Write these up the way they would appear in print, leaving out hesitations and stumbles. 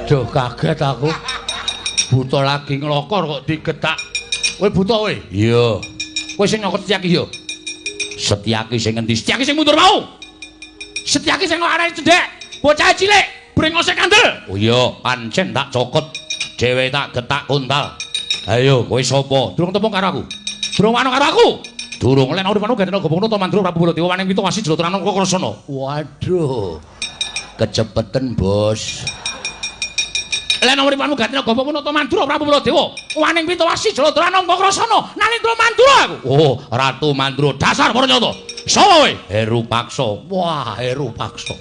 Waduh, kaget aku. Buta lagi nglokor kok digetak. Kowe buta kowe? Iya. Kowe sing nyokot Setyaki ya? Setyaki sing ngendi? Setyaki sing mundur mau. Setyaki sing arek cendhek. Bocah cilik, brengose kandel. Oh iya, pancen tak cokot. Dhewe tak getak kuntal. Ayo, kowe sapa? Durung tepung karo aku. Durung wano karo aku. Durung lek urip anu gendena gobong to Mandura Prabu Baladewa waning pitu wasi Jolotrana Krasana. Waduh. Kecepeten, Bos. Lek urip anu gendena gobong to Mandura Prabu Baladewa waning pitu wasi Jolotrana Krasana nalindra Mandura aku. Oh, Ratu Mandura dasar para nyata. Sapa kowe? Heru Paksa. Wah, Heru Paksa.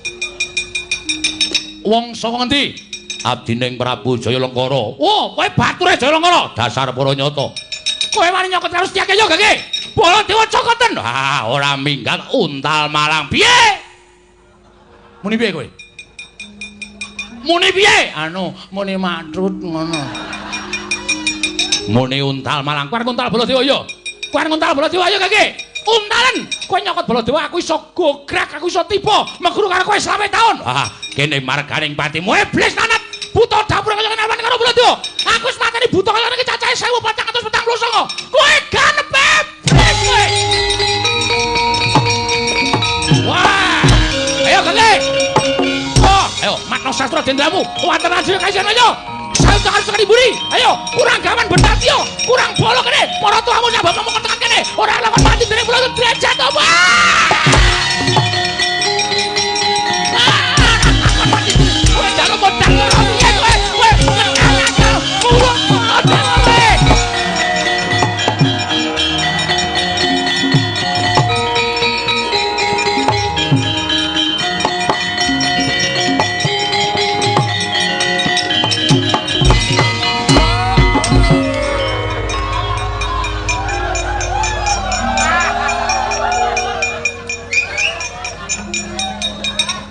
Wong saka ngendi? Abdining Prabu Jayalengkara. Oh, kowe bature Jayalengkara. Dasar para nyata. Kowe wani nyokot karo Setyaki yo, Gage? Baladewa cokoten. Ah, ora minggat untal Malang. Piye? Muni piye kowe? Muni piye? Anu, muni matrut ngono. Muni untal Malang. Kowe untal Baladewa yo. Kowe untal Baladewa yo, Gage? Untalan. Kowe nyokot Baladewa aku iso gograk, aku iso tiba meguru karo kowe selama tahun. Ah, kene marganing patimu iblis tanat. Buta dapur kaya ngene arep karo Baladewa. Aku wis mateni buta kaya ngene cacahe 1449. Kowe ganepe kowe. Wah! Ayo Gage. Oh, ayo matno sastra dendamu. Kuwaten ajeng kasihan ayo. Saya jangan sekali buri. Ayo, kurang gaman benar yo. Kurang bolo kene. Para tuamu sak bapakmu tekan kene. Ora lawan mati dening Baladewa derajat to, Pak.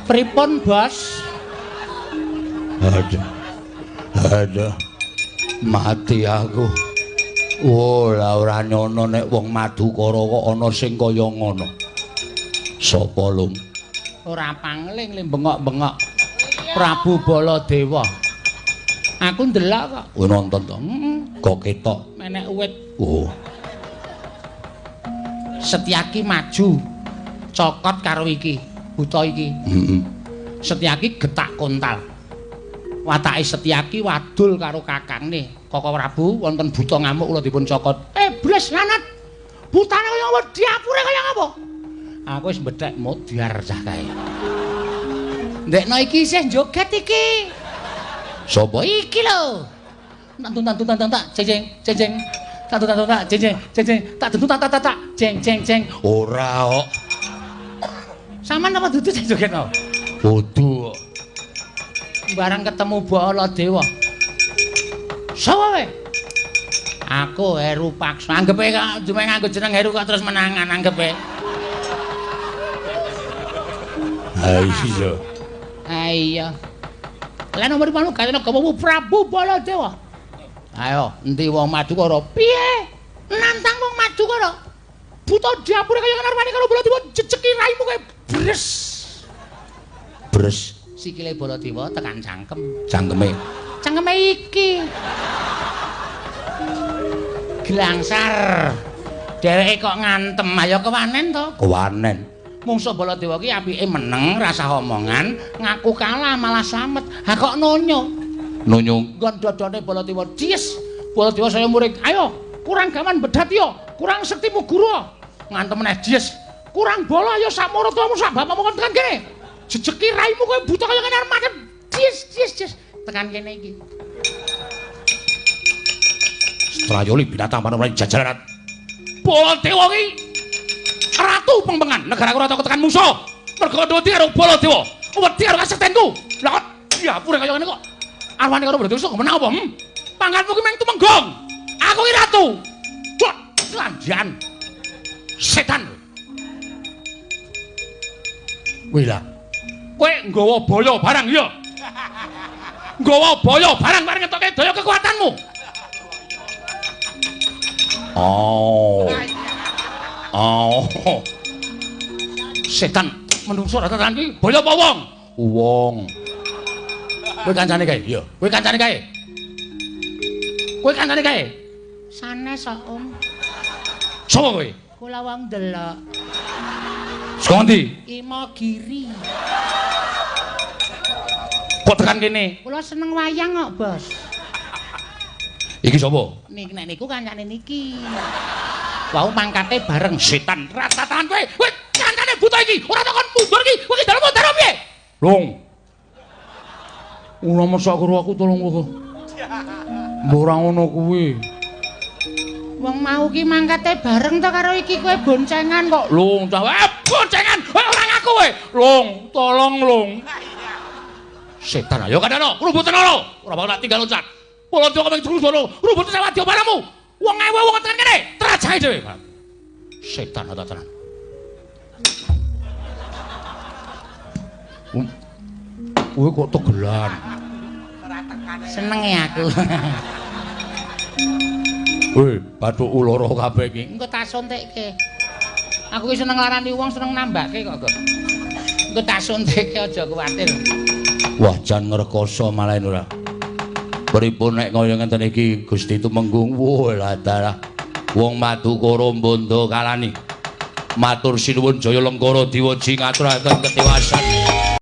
Pripun, Bos? Aduh. Mati aku. Ora nyono nek wong Madukara kok ana sing kaya ngono. Sapa, Lung? Ora pangling le bengok-bengok. Prabu Baladewa. Aku ndelok kok. Oh, nonton to. Kok ketok. Menek uwit. Oh. Setyaki maju. Cokot karo iki. Buta iki. Setyaki getak kontal. Watake Setyaki wadul karo kakangne. Koko Prabu wonten buta ngamuk kula dipun cokot. Iblis lanat. Butane kaya apa? Diapure kaya apa? Aku wis mbethek modiar cah kae. Ndekno iki isih joget iki. Sapa iki lho? Tantun tak jeng. Tantun tak jeng. Tak tantun tak jeng. Ora kok. Saman apa dudu sing jogetno? Dudu. Barang ketemu Baladewa. Sapa kowe? Aku Heru Paksa. Anggepe kok cuma nganggo jeneng Heru kok terus menangan anggepe. Iya. Iya. Lah nomor panu gatene gawamu Prabu Baladewa. Ayo, endi wong Madukara? Piye? Nantang wong Madukara. Buta dapure kaya ngarepane karo Baladewa jejeki raimu kowe. Bres. Sikile Baladewa tekan cangkem. Cangkeme iki. Glangsar. Dheweke kok ngantem, ayo kewanen to? Kewanen. Mungsuh Baladewa ki apike meneng, rasa omongan, ngaku kalah malah slamet. Ha kok nonyo? Nonyo nggon dodone Baladewa. Cies. Baladewa saya murid. Ayo, kurang gaman bedat yo. Kurang sektimu guru. Ngantem meneh cies. Kurang bola ya sak maratumu sak bapakmu kon tekan kene. Jejeki raimu kowe buta kaya ngene arep madhep. Cis. Tekan kene iki. Strayoli binatang panemon jajaran. Baladewa ki ratu pengbengan negara ora tau tekan musuh. Mergo wedi karo Baladewa. Wedi karo kasektenku. Lah ya pure kaya ngene kok. Arwane karo Baladewa kok menang apa? Pangkatmu ki mung tumenggong. Aku ki ratu. Wah, lanjan. Setan. Wila. Kowe nggawa baya barang ya. Nggawa baya barang bareng ngetoke daya kekuatanmu. Oh. Setan menungso rata-rata iki baya apa wong? Wong. Kowe kancane kae? Iya. Kowe kancane kae? Kowe kancane kae? Sanes kok, Om. Sopo kowe? Kula wong delok. Saka ndi? Imogiri. Kok tekan kene? Kula seneng wayang kok, Bos. Iki sapa? Niki nek niku kancane niki. Wau mangkate bareng setan ratatan kowe. Kowe kancane buta iki, ora takon mundur iki. Kowe iki dalem mundur piye? Long. Ora mesak karo aku tolong kowe. Mbok ora ngono kuwi. Wong mau ki mangkate bareng to karo iki kowe boncengan kok. Long, boncengan. Ora ngaku kowe. Long, tolong Long. Setan ayo kadano, rubutan lho. Ora bakal tak tinggal loncat. Pola dhewe kok terus ngono. Rubutan sama dio paramu. Wong ewe wong tekan kene. Terajahe dhewe. Setan ata tenan. Kowe kok tegelan. Seneng ya aku. Woi, bathukku lara kabeh iki. Engko tak suntikke. Aku ki seneng larani wong, seneng nambake kok. Engko tak suntikke aja kuwatir. Wah, jan ngrekoso malah ora. Pripun nek kaya ngenten iki Gusti Tumenggung? Wah, dalah. Wong Madukara Bondo kalani. Matur sinuwun Jaya Lengkara Diwaji ngaturaken ketiwasan.